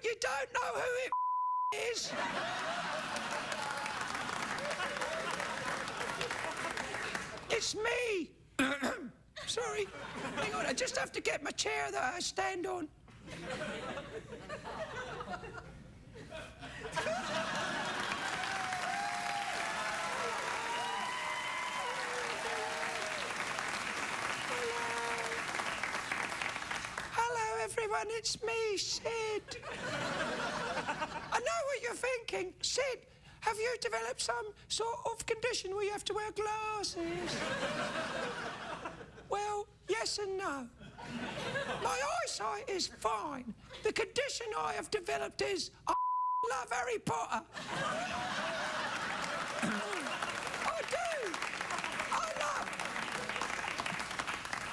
You don't know who it is? It's me. Sorry. Hang on, I just have to get my chair that I stand on. Hello, everyone, it's me, Sid. I know what you're thinking. Sid, have you developed some sort of condition where you have to wear glasses? Well, yes and no. My eyesight is fine. The condition I have developed is I love Harry Potter. I do.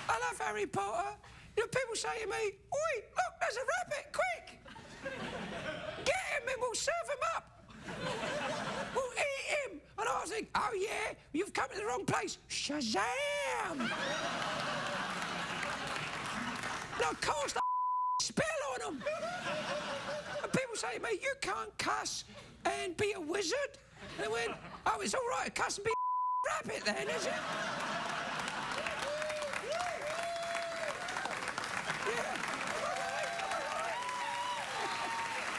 I love Harry Potter. You know, people say to me, "Oi, look, there's a rabbit, quick! Get him and we'll serve him up. We'll eat him." And I think, "Oh yeah, you've come to the wrong place. Shazam!" And I cast a spell on them. And people say to me, "You can't cuss and be a wizard." And I went, "Oh, it's all right to cuss and be a rabbit then, is it?" Yeah.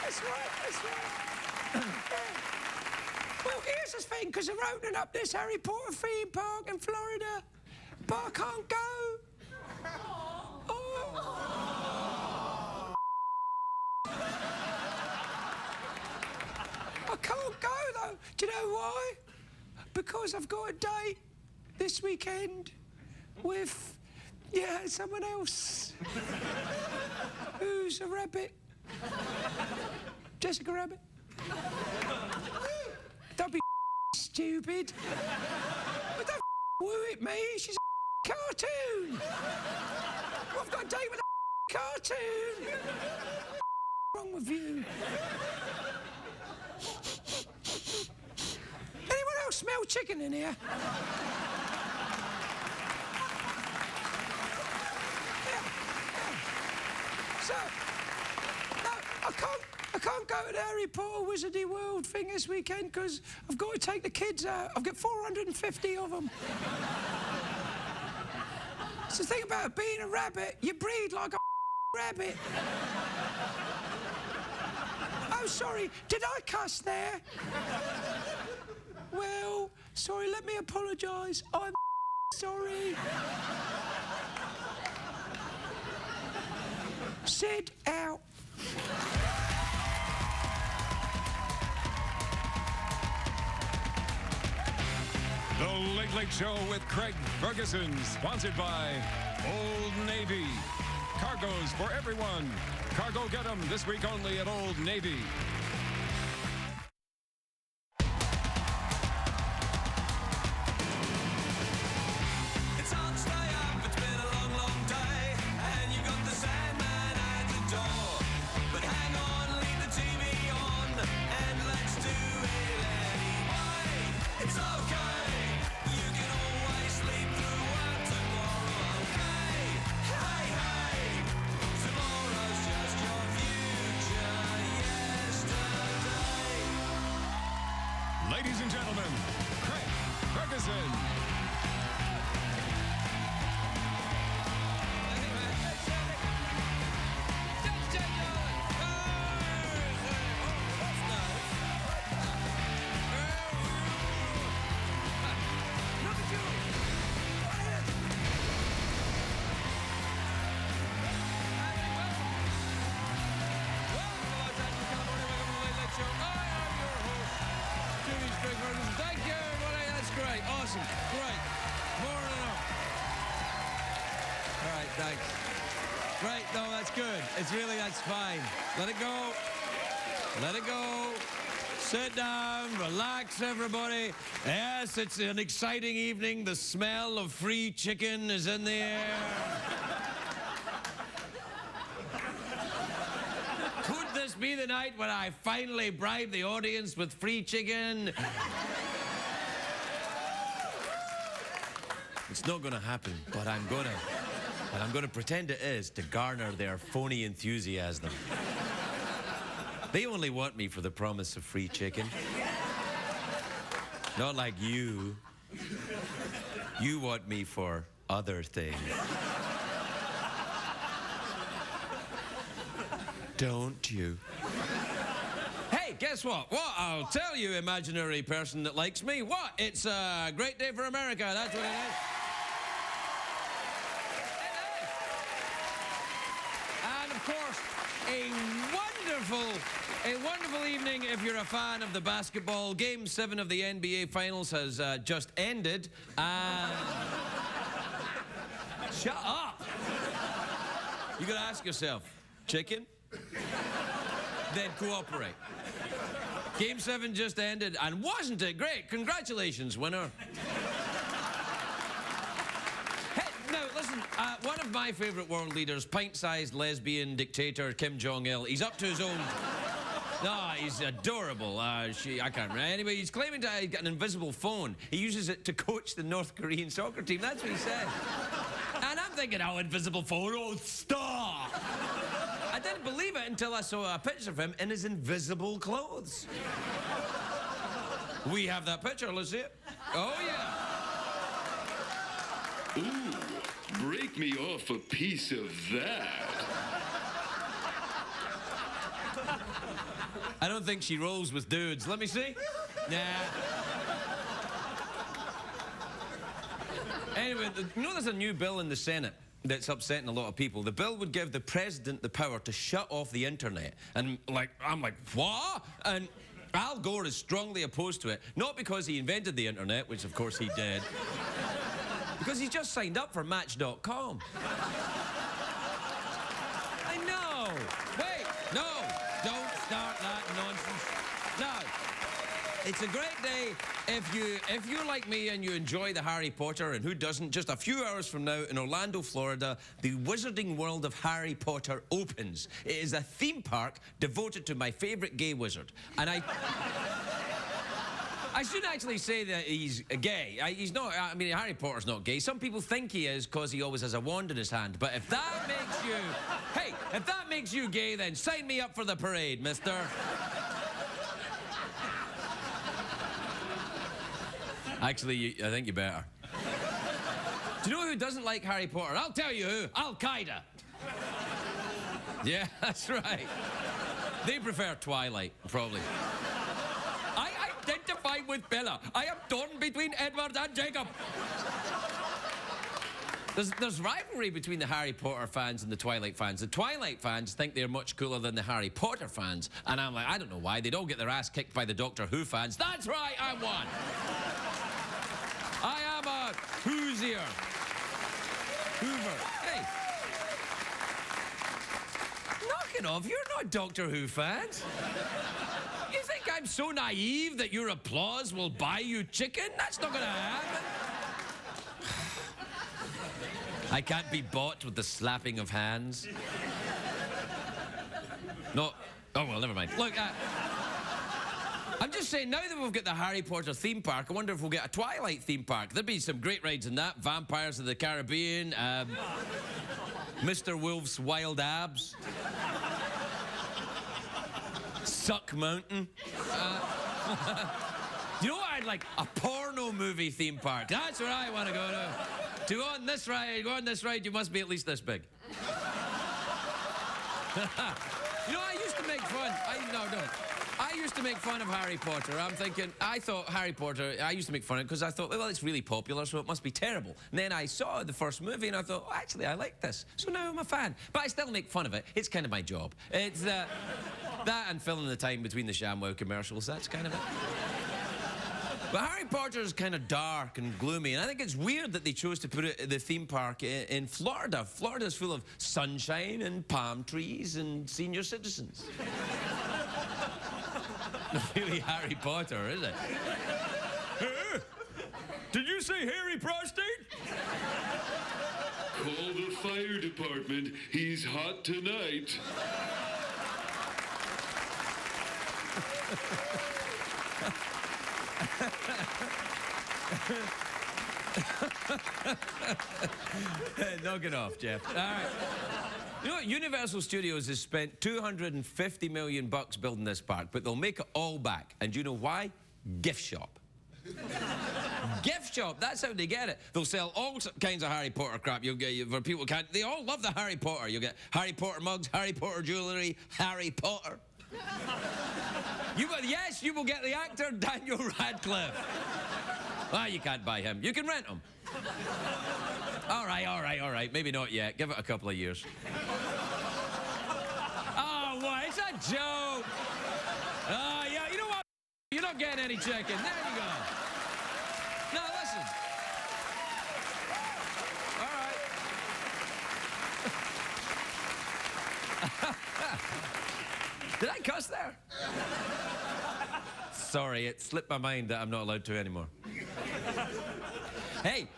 That's right. Yeah. Well, here's the thing, because they're opening up this Harry Potter theme park in Florida, but I can't go. I can't go, though. Do you know why? Because I've got a date this weekend with, someone else who's a rabbit. Jessica Rabbit. Don't be stupid. But don't woo at me. She's a cartoon. I've got a date with a cartoon. What's wrong with you? Anyone else smell chicken in here? So, no, I can't go to the Harry Potter Wizardy World thing this weekend because I've got to take the kids out. I've got 450 of them. It's the thing about being a rabbit, you breed like a rabbit. Oh, sorry, did I cuss there? Well, sorry, let me apologise. I'm sorry. Sid out. The Late Late Show with Craig Ferguson, sponsored by Old Navy. Cargoes for everyone. Cargo get 'em this week only at Old Navy. Ladies and gentlemen, Craig Ferguson. Thank you, everybody. That's great. Awesome. Great. More than enough. All right, thanks. Great. No, that's good. That's fine. Let it go. Let it go. Sit down. Relax, everybody. Yes, it's an exciting evening. The smell of free chicken is in the air. Could this be the night when I finally bribe the audience with free chicken? It's not going to happen, but I'm going to pretend it is to garner their phony enthusiasm. They only want me for the promise of free chicken. Not like you. You want me for other things. Don't you? Hey, guess what? What? I'll tell you, imaginary person that likes me. What? It's a great day for America. That's what it is. And of course, a wonderful evening if you're a fan of the basketball. Game 7 of the NBA Finals has just ended. Shut up! You gotta ask yourself, chicken? Then cooperate. Game 7 just ended, and wasn't it great? Congratulations, winner. Hey, now, listen, one of my favourite world leaders, pint-sized lesbian dictator Kim Jong-il, he's up to his own... No, he's adorable. I can't remember. Anyway, he's claiming to have got an invisible phone. He uses it to coach the North Korean soccer team. That's what he said. And I'm thinking, oh, invisible phone, oh, stop! I didn't believe it until I saw a picture of him in his invisible clothes. We have that picture, let's see it. Oh, yeah. Ooh, break me off a piece of that. I don't think she rolls with dudes. Let me see. Nah. Anyway, you know there's a new bill in the Senate that's upsetting a lot of people. The bill would give the president the power to shut off the internet. And, I'm like, what? And Al Gore is strongly opposed to it. Not because he invented the internet, which of course he did. Because he's just signed up for Match.com. I know. Wait, no. Don't start that nonsense. No. It's a great day if you're like me and you enjoy the Harry Potter, and who doesn't. Just a few hours from now in Orlando, Florida, the Wizarding World of Harry Potter opens. It is a theme park devoted to my favorite gay wizard. And I shouldn't actually say that he's gay. He's not. I mean, Harry Potter's not gay. Some people think he is because he always has a wand in his hand. But if that makes you... Hey, if that makes you gay, then sign me up for the parade, mister. Actually, I think you better. Do you know who doesn't like Harry Potter? I'll tell you who. Al-Qaeda. Yeah, that's right. They prefer Twilight, probably. I identify with Bella. I am torn between Edward and Jacob. There's rivalry between the Harry Potter fans and the Twilight fans. The Twilight fans think they're much cooler than the Harry Potter fans. And I'm like, I don't know why. They'd all get their ass kicked by the Doctor Who fans. That's right, I won. I am a Whoosier. Hoover. Hey. Knock it off. You're not Doctor Who fans. You think I'm so naive that your applause will buy you chicken? That's not going to happen. I can't be bought with the slapping of hands. No. Oh, well, never mind. Look, I'm just saying, now that we've got the Harry Potter theme park, I wonder if we'll get a Twilight theme park. There'd be some great rides in that. Vampires of the Caribbean, Mr. Wolf's Wild Abs, Suck Mountain. You know what I'd like? A porno movie theme park. That's where I want to go to. To go on this ride, you must be at least this big. You know, I used to make fun. I used to make fun of Harry Potter. I thought Harry Potter, I used to make fun of it because I thought, well, it's really popular, so it must be terrible. And then I saw the first movie and I thought, oh, actually, I like this. So now I'm a fan. But I still make fun of it. It's kind of my job. It's that and filling the time between the ShamWow commercials. That's kind of it. But Harry Potter is kind of dark and gloomy, and I think it's weird that they chose to put the theme park in Florida. Florida's full of sunshine and palm trees and senior citizens. Not really Harry Potter, is it? Did you say hairy prostate? Call the fire department. He's hot tonight. Knock it off, Jeff. All right. You know what? Universal Studios has spent $250 million building this park, but they'll make it all back. And do you know why? Gift shop. Gift shop, that's how they get it. They'll sell all kinds of Harry Potter crap. You'll get, for people who can't, they all love the Harry Potter. You'll get Harry Potter mugs, Harry Potter jewellery, Harry Potter. Yes, you will get the actor Daniel Radcliffe. Ah, you can't buy him. You can rent him. All right. Maybe not yet. Give it a couple of years. Oh, what? It's a joke. Oh, yeah, you know what? You're not getting any chicken. There you go. No, listen. All right. Did I cuss there? Sorry, it slipped my mind that I'm not allowed to anymore. Hey,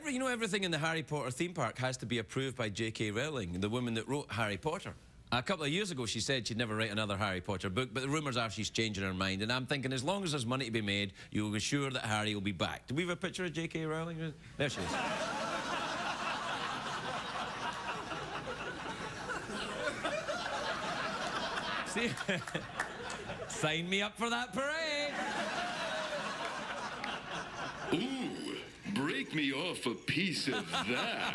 you know everything in the Harry Potter theme park has to be approved by J.K. Rowling, the woman that wrote Harry Potter. A couple of years ago, she said she'd never write another Harry Potter book, but the rumours are she's changing her mind, and I'm thinking as long as there's money to be made, you'll ensure that Harry will be back. Do we have a picture of J.K. Rowling? There she is. See? Sign me up for that parade. Ooh, break me off a piece of that.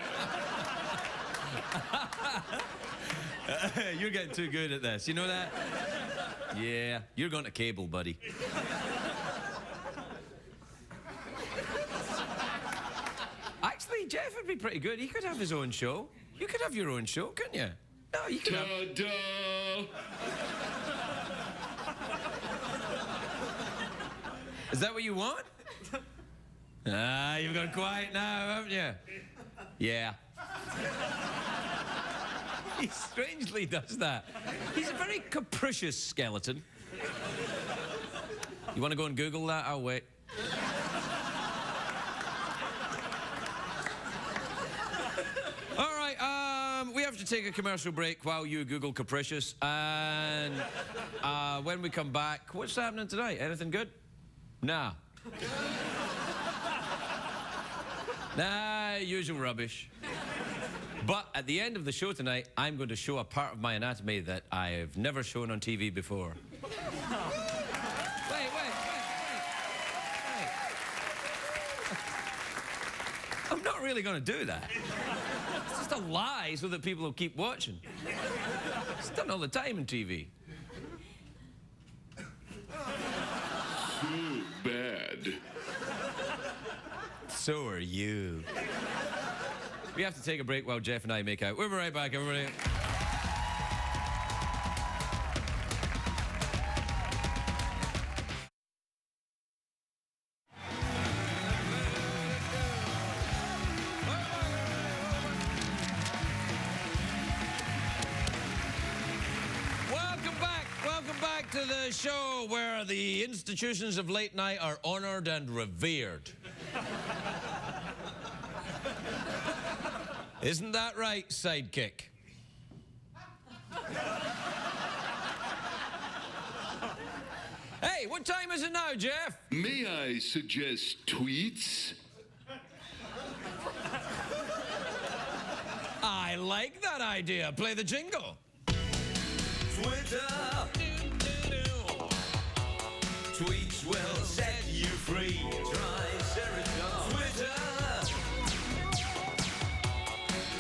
You're getting too good at this. You know that? Yeah, you're going to cable, buddy. Actually, Jeff would be pretty good. He could have his own show. You could have your own show, couldn't you? No, you could have... Ta-da! Is that what you want? Ah, you've gone quiet now, haven't you? Yeah. He strangely does that. He's a very capricious skeleton. You want to go and Google that? I'll wait. All right, we have to take a commercial break while you Google capricious. And when we come back, what's happening tonight? Anything good? Nah. Nah, usual rubbish. But at the end of the show tonight, I'm going to show a part of my anatomy that I have never shown on TV before. Wait. I'm not really going to do that. It's just a lie so that people will keep watching. It's done all the time on TV. So bad. So are you. We have to take a break while Jeff and I make out. We'll be right back, everybody. Welcome back to the show where the institutions of late night are honored and revered. Isn't that right, sidekick? Hey, what time is it now, Jeff? May I suggest tweets? I like that idea. Play the jingle. Twitter. Tweets will set you free. Try Serotonin. Twitter.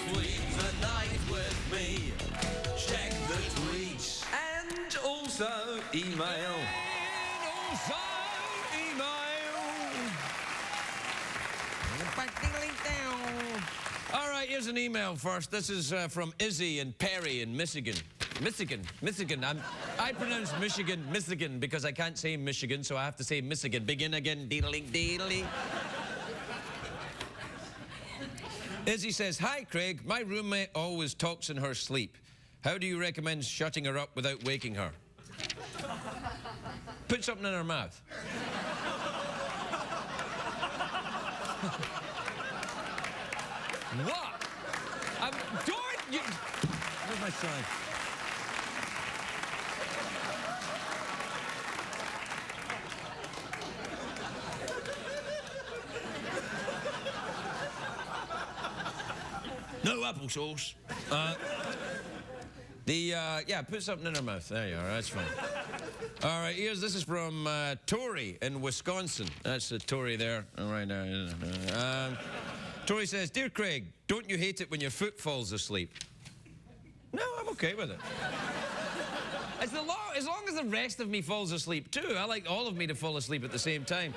Tweet the night with me. Check the tweets. And also email. All right, here's an email first. This is from Izzy and Perry in Michigan. Michigan. I pronounce Michigan because I can't say Michigan, so I have to say Michigan. Begin again, deedling. Izzy says, "Hi, Craig. My roommate always talks in her sleep. How do you recommend shutting her up without waking her?" Put something in her mouth. What? Where's my sign? No applesauce. Yeah, put something in her mouth. There you are, that's fine. All right, this is from Tori in Wisconsin. That's the Tori there. All right, Tori says, "Dear Craig, don't you hate it when your foot falls asleep?" No, I'm okay with it. As long as the rest of me falls asleep too. I like all of me to fall asleep at the same time.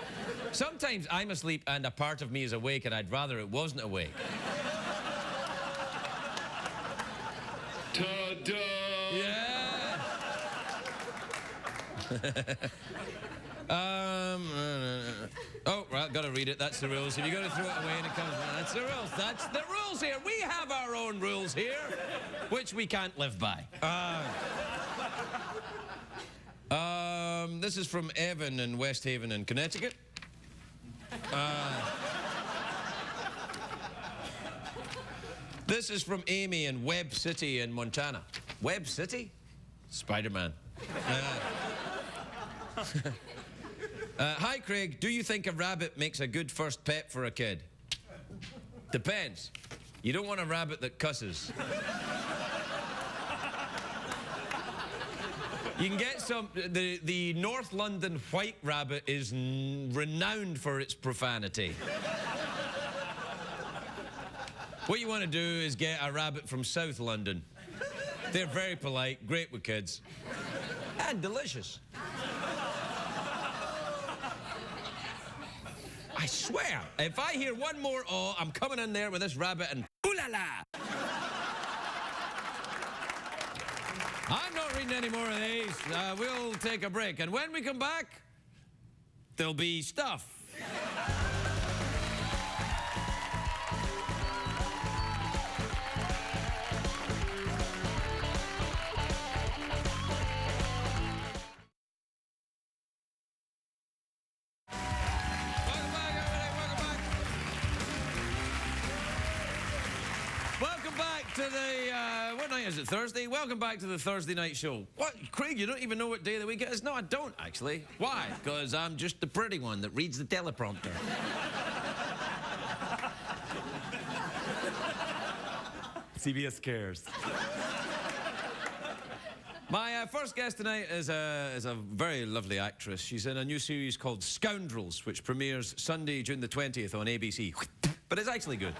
Sometimes I'm asleep and a part of me is awake and I'd rather it wasn't awake. Ta-da! Yeah. Oh, right, gotta read it. That's the rules. If you gotta throw it away and it comes, that's the rules. That's the rules here. We have our own rules here, which we can't live by. This is from Evan in West Haven in Connecticut. This is from Amy in Webb City in Montana. Webb City? Spider-Man. Hi, Craig. Do you think a rabbit makes a good first pet for a kid? Depends. You don't want a rabbit that cusses. You can get some... The North London white rabbit is renowned for its profanity. What you want to do is get a rabbit from South London. They're very polite, great with kids, and delicious. I swear, if I hear one more I'm coming in there with this rabbit and ooh la la. I'm not reading any more of these. We'll take a break, and when we come back, there'll be stuff. To the, what night is it, Thursday? Welcome back to the Thursday night show. What, Craig, you don't even know what day of the week it is? No, I don't, actually. Why? Because I'm just the pretty one that reads the teleprompter. CBS cares. My first guest tonight is a very lovely actress. She's in a new series called Scoundrels, which premieres Sunday, June the 20th on ABC. But it's actually good.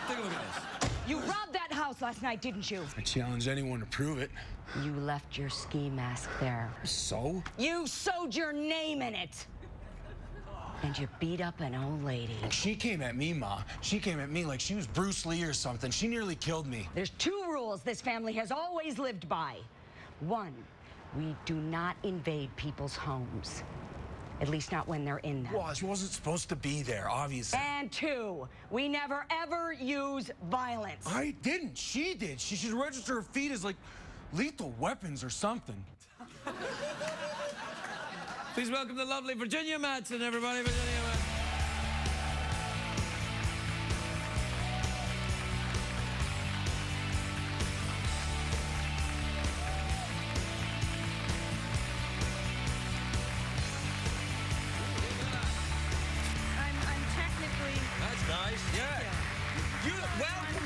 Take a look at this. You robbed that house last night, didn't you? I challenge anyone to prove it. You left your ski mask there. So? You sewed your name in it. And you beat up an old lady. She came at me, Ma. She came at me like she was Bruce Lee or something. She nearly killed me. There's two rules this family has always lived by. One, we do not invade people's homes. At least not when they're in them. Well, she wasn't supposed to be there, obviously. And two, we never ever use violence. I didn't. She did. She should register her feet as, like, lethal weapons or something. Please welcome the lovely Virginia Madsen, everybody. Virginia Madsen.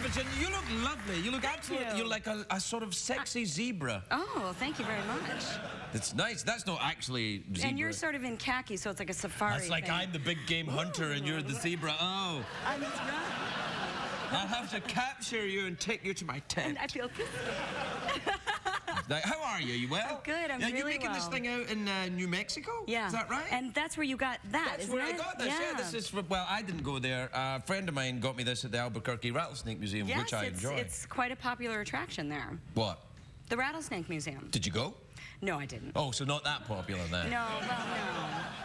Virginia, you look lovely. You look absolutely, you're like a sort of sexy zebra. Oh, thank you very much. It's nice. That's not actually zebra. And you're sort of in khaki, so it's like a safari That's like thing. I'm the big game hunter and you're the zebra. Oh. I'm right. I'll have to capture you and take you to my tent. And I feel good. How are you? You well? Oh, good. I'm really You're making this thing out in New Mexico? Yeah. Is that right? And that's where you got that, That's where I got this. Yeah, this is from, well, I didn't go there. A friend of mine got me this at the Albuquerque Rattlesnake Museum, yes, which I enjoy. It's quite a popular attraction there. What? The Rattlesnake Museum. Did you go? No, I didn't. Oh, so not that popular then? No, well, no.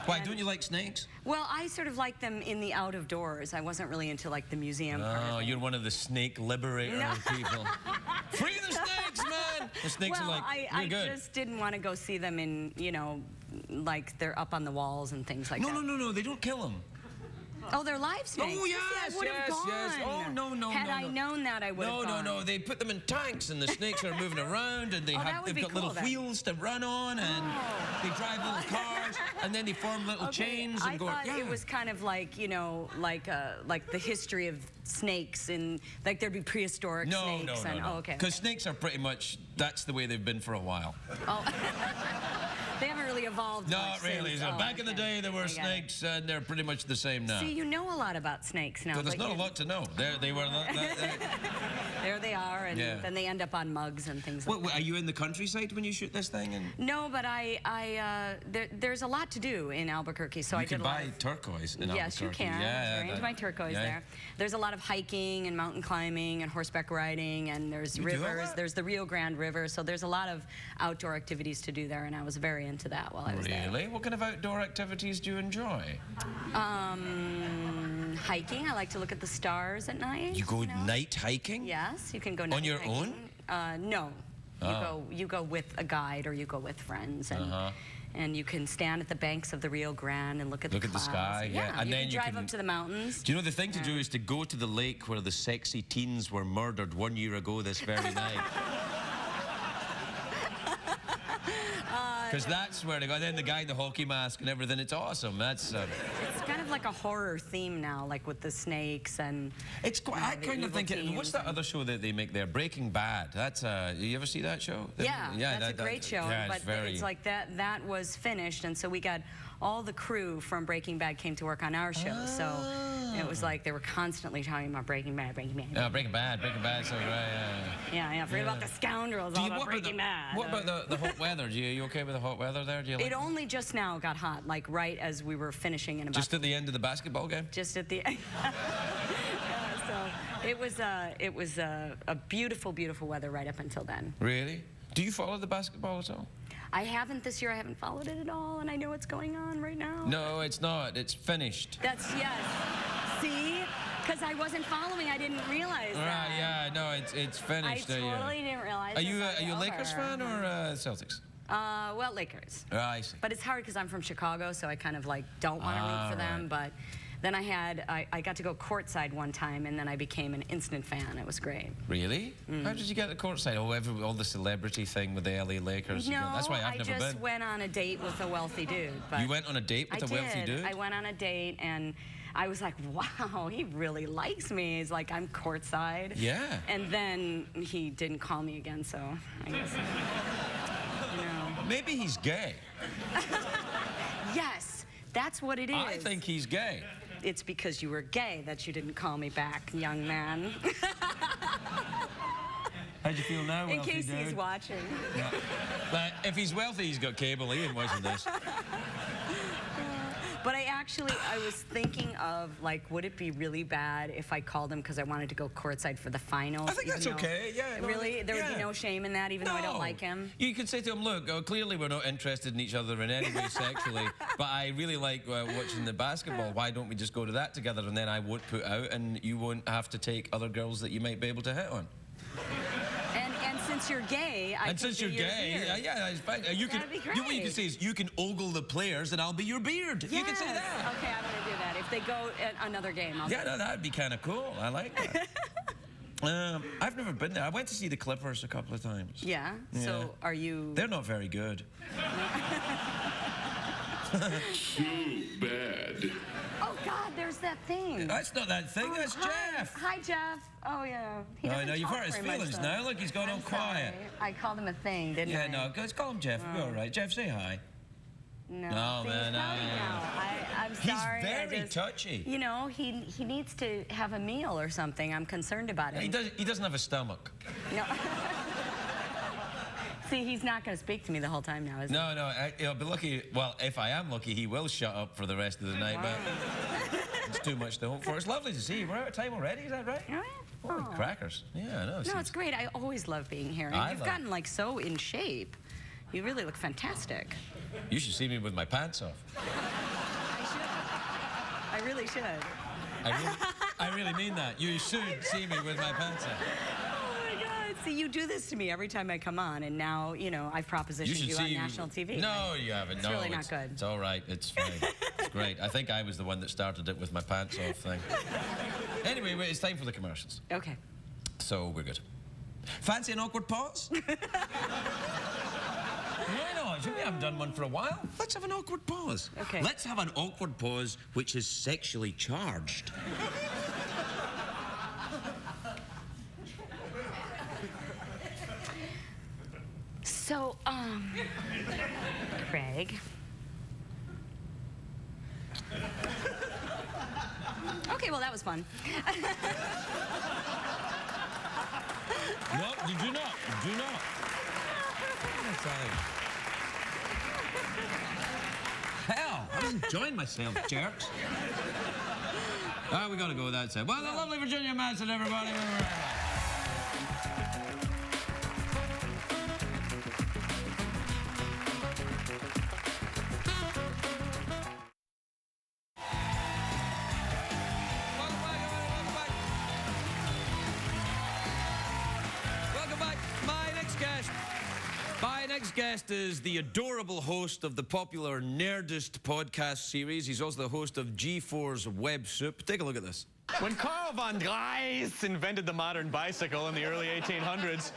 Why, don't you like snakes? Well, I sort of like them in the out of doors. I wasn't really into, like, the museum part of it. You're one of the snake liberator people. Free the snakes, man! The snakes well, are like, I good. just didn't want to go see them in, you know, like they're up on the walls and things like that. No, they don't kill them. Oh, they're live snakes. Oh, You see, yes, I would have yes, gone. yes. Oh, no. Had I known that, I would have gone. No. They put them in tanks, and the snakes are moving around, and that would they've be got cool, little then. wheels to run on, and they drive little cars, and then they form little chains and I go. thought it was kind of like, you know, like the history of snakes, and like there'd be prehistoric snakes. No. Oh, okay. Because snakes are pretty much, that's the way they've been for a while. Oh. They haven't really evolved Not much really. since. So Oh, back in the day, there were snakes, and they're pretty much the same now. See, you know a lot about snakes now. So there's but not a lot to know. They were. There they are, and Yeah. then they end up on mugs and things like that. Are you in the countryside when you shoot this thing? And No, but there's a lot to do in Albuquerque, so I you did can a lot buy of... turquoise in Yes, you Albuquerque. can. Yeah, I was very into my turquoise there. There's a lot of hiking and mountain climbing and horseback riding, and there's You do all rivers. that? There's the Rio Grande River, so there's a lot of outdoor activities to do there, and I was very into that while I was there. Really? What kind of outdoor activities do you enjoy? Hiking. I like to look at the stars at night. You go know? night hiking? Yes, you can go night On your hiking. own? No. Oh. You go with a guide, or you go with friends, and you can stand at the banks of the Rio Grande and look at the clouds. sky, yeah. And you then can you drive can- up to the mountains. Do you know the thing to do is to go to the lake where the sexy teens were murdered 1 year ago this very night? Because that's where they go. Then the guy in the hockey mask and everything. It's awesome. That's. It's kind of like a horror theme now, like with the snakes and. It's quite. I the kind of evil think. What's teens that other show that they make there? Breaking Bad. That's. You ever see that show? That's a great show. Yeah, but it's very. it's like that was finished, and so we got all the crew from Breaking Bad came to work on our show. So it was like they were constantly talking about Breaking Bad, Breaking Bad. Yeah, Breaking Bad. So right. Yeah. Forget about the scoundrels. All about Breaking Bad. What about the hot weather? You okay with the hot weather there? Do you like It only just now got hot, like right as we were finishing in about. just at the end of the basketball game? Just at the end. So it was a beautiful, beautiful weather right up until then. Really? Do you follow the basketball at all? I haven't this year. I haven't followed it at all, and I know what's going on right now. No, it's not. It's finished. That's yes. See, because I wasn't following, I didn't realize that. Right? Yeah. No, it's finished. I totally didn't realize. Are you this. a Okay. Lakers fan or Celtics? Well, Lakers. I see. But it's hard because I'm from Chicago, so I kind of like don't want to root for them. right. But then I got to go courtside one time, and then I became an instant fan. It was great. Really? How did you get the courtside? Oh, all the celebrity thing with the LA Lakers. No, That's why I've I never just been. went on a date with a wealthy dude. But You went on a date with a wealthy dude? I went on a date, and I was like, wow, he really likes me. He's like, I'm courtside. Yeah. And then he didn't call me again, so I guess, you know. Maybe he's gay. Yes, that's what it is. I think he's gay. It's because you were gay that you didn't call me back, young man. How'd you feel now, In wealthy case dude? he's watching. Yeah. But if he's wealthy, he's got cable. He ain't watching this. But I was thinking of, like, would it be really bad if I called him because I wanted to go courtside for the finals? I think that's even though- okay, yeah. No, Really? There would be yeah. no shame in that, even though I don't No. like him? You could say to him, look, clearly we're not interested in each other in any way sexually, but I really like watching the basketball. Why don't we just go to that together, and then I won't put out, and you won't have to take other girls that you might be able to hit on. And since you're gay, I And can since be you're your gay, beard. yeah, it's fine. You can, That'd be what you can great. say is, you can ogle the players, and I'll be your beard. You can say Yes. that. Okay, I'm going to do that. If they go at another game, I'll Yeah, no, that'd be kind of cool. I like that. I've never been there. I went to see the Clippers a couple of times. Yeah? Yeah. So are you... They're not very good. So bad. Oh, God, there's that thing. That's not that thing, that's Hi. Jeff. Hi, Jeff. Oh, yeah. He Oh, doesn't no, you've talk hurt his very much, feelings though. now. Look, he's gone all I'm quiet. sorry. I called him a thing, didn't I? Yeah, no, let's call him Jeff. We'll be all right. Jeff, say hi. No, No, see, man, he's pouty no. now. I'm He's sorry. very touchy. You know, he needs to have a meal or something. I'm concerned about He it. doesn't have a stomach. No. See, he's not going to speak to me the whole time now, is he? No, he'll be lucky. Well, if I am lucky, he will shut up for the rest of the night, but it's too much to hope for. It's lovely to see you. We're out of time already, is that right? Oh, yeah. Holy Aw. crackers. Yeah, I know. No, it's great. I always love being here. And I you've love- gotten, like, so in shape. You really look fantastic. You should see me with my pants off. I really should. I really mean that. You should see me with my pants off. Oh, my God. See, you do this to me every time I come on, and now, you know, I've You propositioned should you see on national TV. No, you haven't. It's No, really not good. It's all right. It's fine. It's great. I think I was the one that started it with my pants off thing. Anyway, it's time for the commercials. Okay. So we're good. Fancy an awkward pause? Why not? We haven't done one for a while. Let's have an awkward pause. Okay. Let's have an awkward pause which is sexually charged. So, Craig. Okay, well, that was fun. No, you do not. You do not. Hell, I'm enjoying myself, jerks. We gotta go with that side. Well, the lovely Virginia Madsen, everybody. Welcome back. My next guest is the adorable host of the popular Nerdist podcast series. He's also the host of G4's Web Soup. Take a look at this. When Carl von Drais invented the modern bicycle in the early 1800s,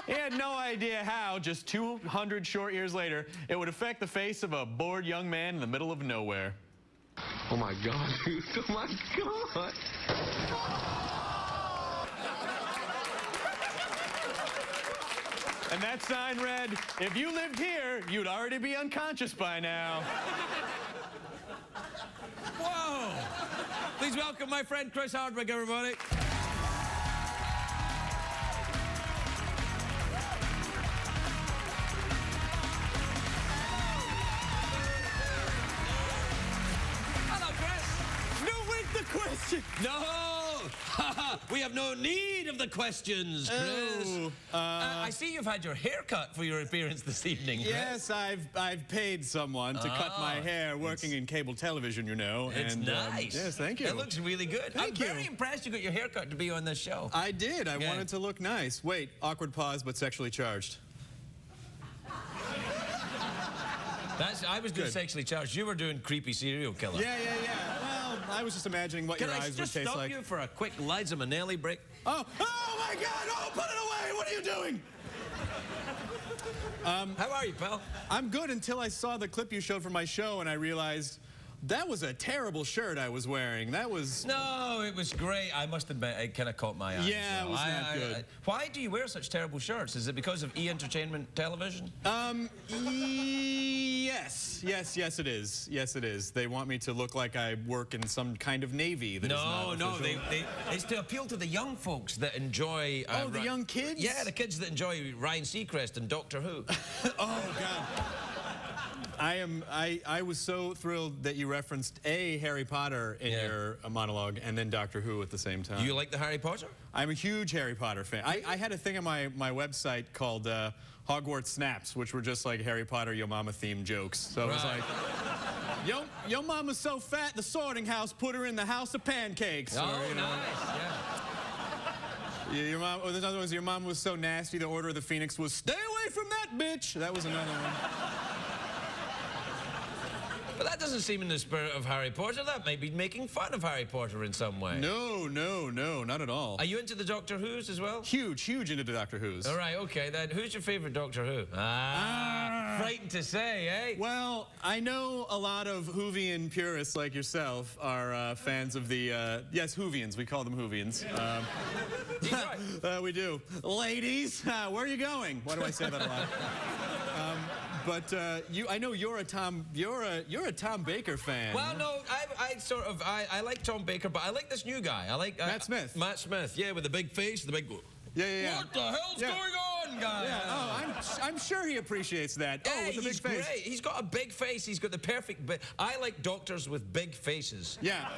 he had no idea how, just 200 short years later, it would affect the face of a bored young man in the middle of nowhere. Oh my God, dude. Oh my God. And that sign read, if you lived here, you'd already be unconscious by now. Whoa! Please welcome my friend Chris Hardwick, everybody. Hello, Chris. No, wait, the question. No! We have no need of the questions, Chris. Oh, I see you've had your hair cut for your appearance this evening, Chris. Yes, I've paid someone to cut my hair working in cable television, you know. It's nice. Yes, thank you. It looks really good. Thank you. I'm very impressed you got your hair cut to be on this show. I did. I Yeah. wanted to look nice. Wait, awkward pause, but sexually charged. I was doing Good. sexually charged. You were doing creepy serial killer. Yeah. Well, I was just imagining what Can your I eyes would just taste stop like. you for a quick Liza Minnelli break? Oh my God! Oh, put it away! What are you doing? How are you, pal? I'm good until I saw the clip you showed from my show and I realized that was a terrible shirt I was wearing. That was... No, it was great. I must admit, it kind of caught my eye. Yeah, as well. it was not good. Why do you wear such terrible shirts? Is it because of E-Entertainment Television? Yes, it is. Yes, it is. They want me to look like I work in some kind of navy that is not official. It's to appeal to the young folks that enjoy... Oh, the young kids? Yeah, the kids that enjoy Ryan Seacrest and Doctor Who. Oh, God. I was so thrilled that you referenced Harry Potter in your monologue and then Doctor Who at the same time. Do you like the Harry Potter? I'm a huge Harry Potter fan. I had a thing on my website called Hogwarts Snaps, which were just like Harry Potter Yo Mama themed jokes. So it was like, Yo Mama's so fat, the sorting house put her in the house of pancakes. Oh, or, you know, nice, yeah. Your mom, or there's another one, your mom was so nasty, the Order of the Phoenix was, stay away from that bitch. That was another one. But that doesn't seem in the spirit of Harry Potter. That may be making fun of Harry Potter in some way. No, not at all. Are you into the Doctor Who's as well? Huge into the Doctor Who's. All right, okay, then who's your favorite Doctor Who? Frightened to say, eh? Well, I know a lot of Whovian purists like yourself are fans of the, yes, Whovians. We call them Whovians. We do. Ladies, where are you going? Why do I say that a lot? But I know you're a Tom Baker fan. Well, no, I like Tom Baker, but I like this new guy. I like Matt Smith. Matt Smith, yeah, with the big face, the big. Yeah. What the hell's going on, guy? Yeah. Oh, I'm sure he appreciates that. Yeah, with the big face. Great. He's got a big face. He's got the perfect. I like doctors with big faces. Yeah.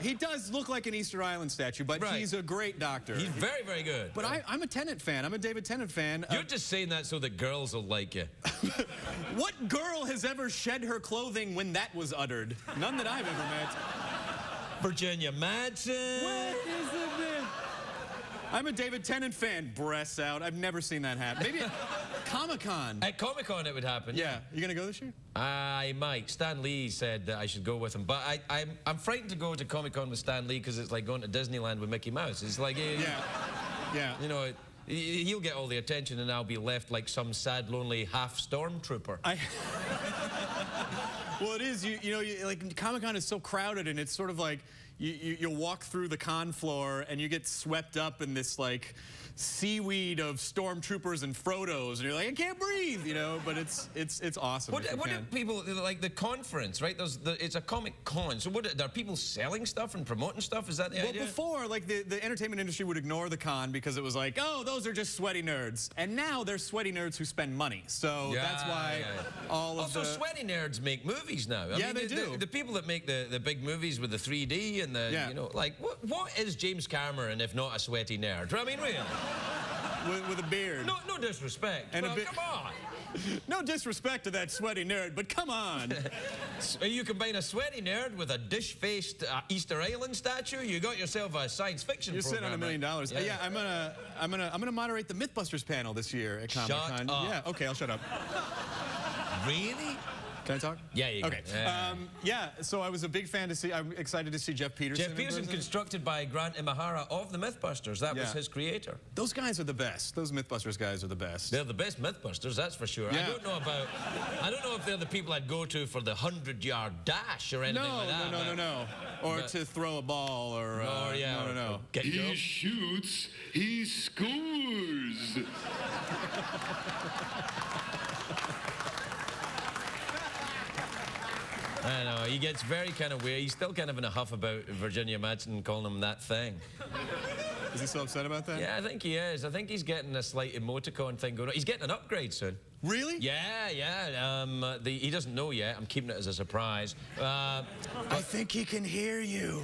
He does look like an Easter Island statue, but he's a great doctor. He's very, very good. But I'm a Tennant fan. I'm a David Tennant fan. You're just saying that so the girls will like you. What girl has ever shed her clothing when that was uttered? None that I've ever met. Virginia Madsen. What is it, man? I'm a David Tennant fan. Breasts out. I've never seen that happen. Maybe at Comic-Con. At Comic-Con it would happen. Yeah. You gonna go this year? I might. Stan Lee said that I should go with him, but I'm frightened to go to Comic-Con with Stan Lee because it's like going to Disneyland with Mickey Mouse. It's like, Yeah. you know, he'll get all the attention and I'll be left like some sad, lonely half stormtrooper. Well, it is. You know, like Comic-Con is so crowded, and it's sort of like you walk through the con floor and you get swept up in this like seaweed of stormtroopers and Frodos, and you're like, I can't breathe, you know. But it's awesome. What do people like the conference, right? It's a Comic-Con. So are people selling stuff and promoting stuff? Is that the idea? Well, before, like the entertainment industry would ignore the con because it was like, oh, those are just sweaty nerds, and now they're sweaty nerds who spend money. So that's why all of also sweaty nerds make movies now. I mean, they do. The people that make the big movies with the 3D and the you know, like what is James Cameron if not a sweaty nerd? I mean, really. With a beard. No disrespect. And well, come on. No disrespect to that sweaty nerd, but come on. You combine a sweaty nerd with a dish-faced Easter Island statue, you got yourself a science fiction You're program. sitting on $1 million. Yeah, I'm gonna moderate the MythBusters panel this year at Comic-Con. Shut up. Yeah, okay, I'll shut up. Really? Can I talk? Yeah, you okay. Yeah, so I was a big fan to see. I'm excited to see Jeff Peterson. Jeff Peterson, constructed by Grant Imahara of the MythBusters. That was his creator. Those guys are the best. Those MythBusters guys are the best. They're the best MythBusters, that's for sure. Yeah. I don't know if they're the people I'd go to for the 100-yard dash or anything like that. No. Or to throw a ball or. No. He shoots, he scores. I know, he gets very kind of weird. He's still kind of in a huff about Virginia Madsen calling him that thing. Is he so upset about that? Yeah, I think he is. I think he's getting a slight emoticon thing going on. He's getting an upgrade soon. Really? Yeah. He doesn't know yet. I'm keeping it as a surprise. I think he can hear you.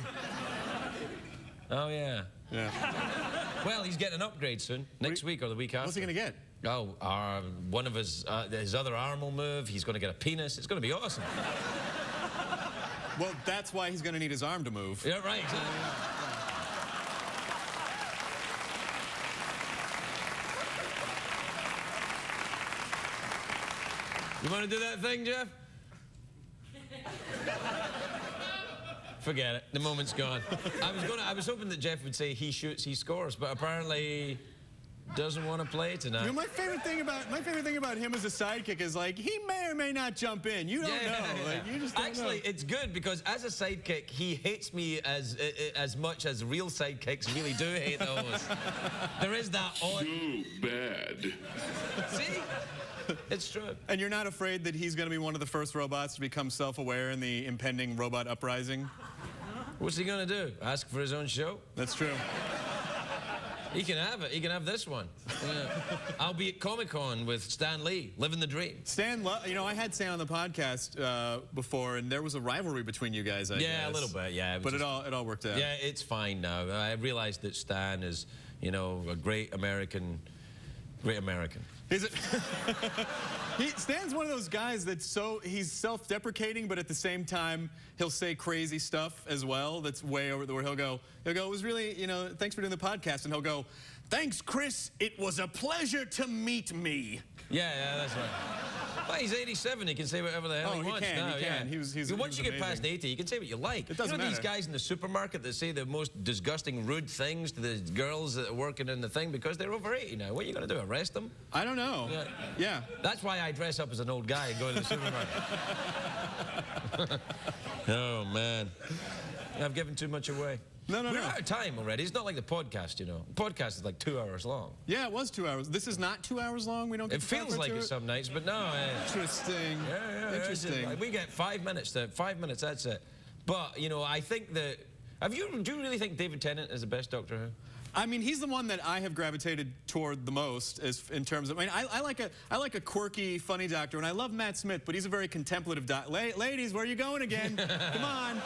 Oh, yeah. Yeah. Well, he's getting an upgrade soon. Next week or the week after. What's he going to get? Oh, one of his other arm will move. He's going to get a penis. It's going to be awesome. Well, that's why he's going to need his arm to move. Yeah, right. You want to do that thing, Jeff? Forget it. The moment's gone. I was hoping that Jeff would say he shoots, he scores, but apparently doesn't want to play tonight. You know, my favorite thing about him as a sidekick is like he may or may not jump in. You don't know. Like, you just don't Actually, know. it's good because as a sidekick, he hates me as much as real sidekicks really do hate those. There is that odd. So bad. See? It's true. And you're not afraid that he's going to be one of the first robots to become self-aware in the impending robot uprising? What's he going to do? Ask for his own show? That's true. He can have it. He can have this one. I'll be at Comic-Con with Stan Lee, living the dream. You know, I had Stan on the podcast before, and there was a rivalry between you guys, I guess. Yeah, a little bit, yeah. But it all worked out. Yeah, it's fine now. I realized that Stan is, you know, a great American. Is it? Stan's one of those guys that's he's self-deprecating, but at the same time, he'll say crazy stuff as well. That's way over where he'll go, it was really, you know, thanks for doing the podcast. And he'll go, thanks, Chris. It was a pleasure to meet me. Yeah, that's right. Well, he's 87. He can say whatever the hell he wants now. He can. Yeah. Once you get past 80, you can say what you like. It doesn't matter. These guys in the supermarket that say the most disgusting, rude things to the girls that are working in the thing because they're over 80 now. What are you going to do, arrest them? I don't know. Yeah. That's why I dress up as an old guy and go to the supermarket. Oh, man. I've given too much away. No. We're out of time already. It's not like the podcast, you know. The podcast is like 2 hours long. Yeah, it was 2 hours. This is not 2 hours long? We don't get It feels like it some nights, but no. Interesting. Yeah. Interesting. We get 5 minutes. 5 minutes, that's it. But, you know, I think that... do you really think David Tennant is the best Doctor Who? I mean, he's the one that I have gravitated toward the most in terms of... I mean, I like a quirky, funny doctor, and I love Matt Smith, but he's a very contemplative doctor. Ladies, where are you going again? Come on.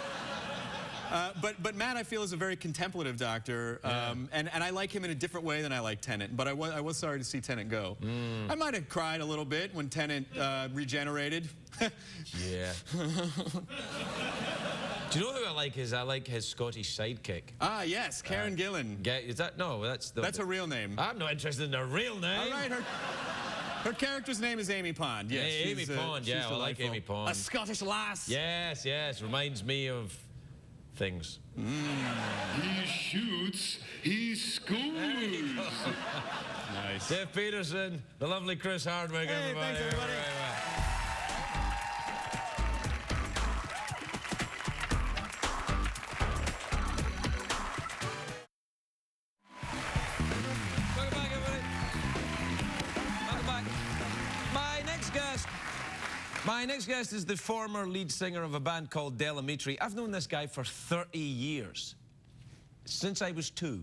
But Matt, I feel, is a very contemplative doctor, and I like him in a different way than I like Tennant. But I was sorry to see Tennant go. I might have cried a little bit when Tennant regenerated. Yeah. Do you know who I like? I like his Scottish sidekick. Ah, yes, Karen Gillan. Is that no? That's her real name. I'm not interested in her real name. All right, her character's name is Amy Pond. Yes, Amy Pond. Yeah, I like Amy Pond. A Scottish lass. Yes, yes. Reminds me of things. He shoots, he scores. Nice. Jeff Peterson, the lovely Chris Hardwick, everybody. Thanks, everybody. Welcome back, everybody. Welcome back. My next guest is the former lead singer of a band called Delamitri. I've known this guy for 30 years. Since I was 2.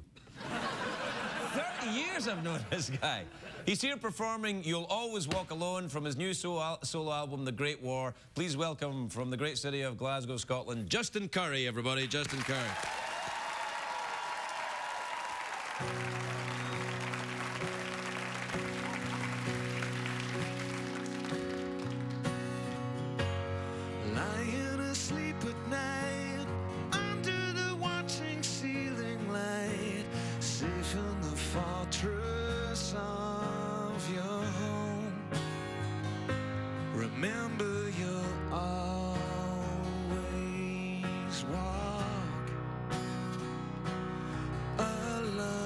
30 years I've known this guy. He's here performing You'll Always Walk Alone from his new solo album, The Great War. Please welcome from the great city of Glasgow, Scotland, Justin Currie, everybody. Justin Currie. Lying asleep at night under the watching ceiling light, safe in the fortress of your home. Remember you'll always walk alone.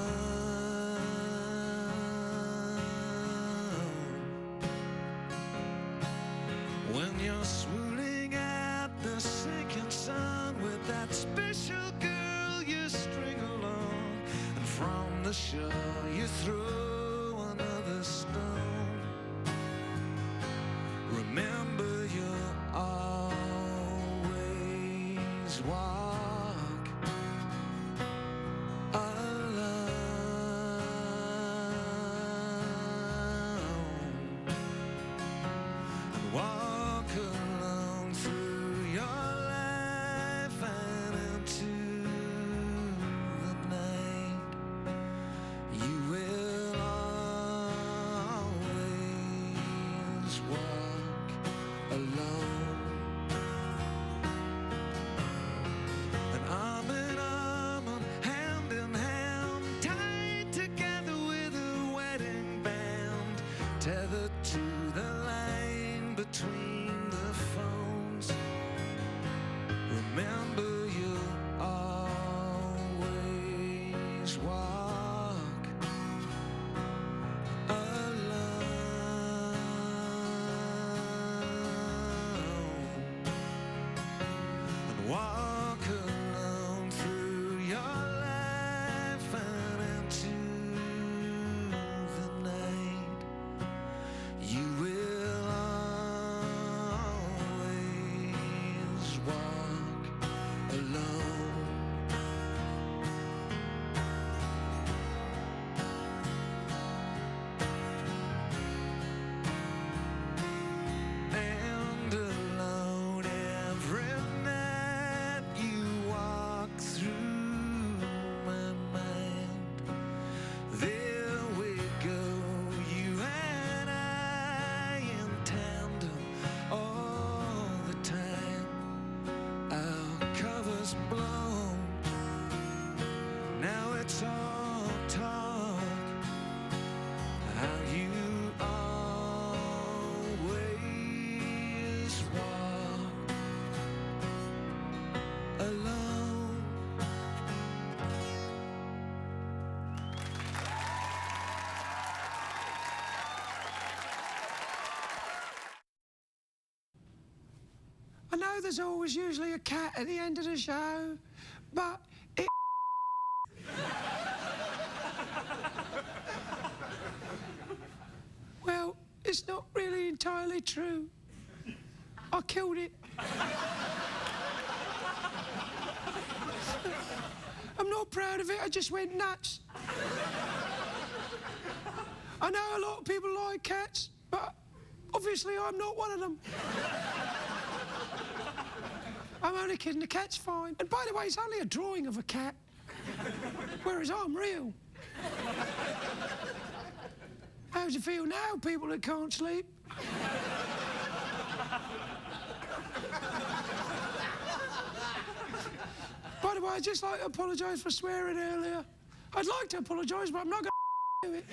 When you're swooning at the sinking sun with that special girl you string along, and from the shore you throw another stone. Remember you'll always walk alone. And walk alone through your life and into the night. You will always walk alone. And arm in arm and hand in hand, tied together with a wedding band, tethered to the line between the phones. Remember you'll always walk alone. And walk alone through your life and into the night. You will always walk alone. And alone every night you walk through my mind. There we go, you and I in tandem all the time. Our covers blown, now it's all talk. How you always walk alone. I know there's always usually a cat at the end of the show, but it... Well, it's not really entirely true. I killed it. I'm not proud of it, I just went nuts. I know a lot of people like cats, but obviously I'm not one of them. I'm only kidding, the cat's fine. And by the way, it's only a drawing of a cat, whereas I'm real. How does it feel now, people that can't sleep? By the way, I'd just like to apologise for swearing earlier. I'd like to apologise, but I'm not going to do it.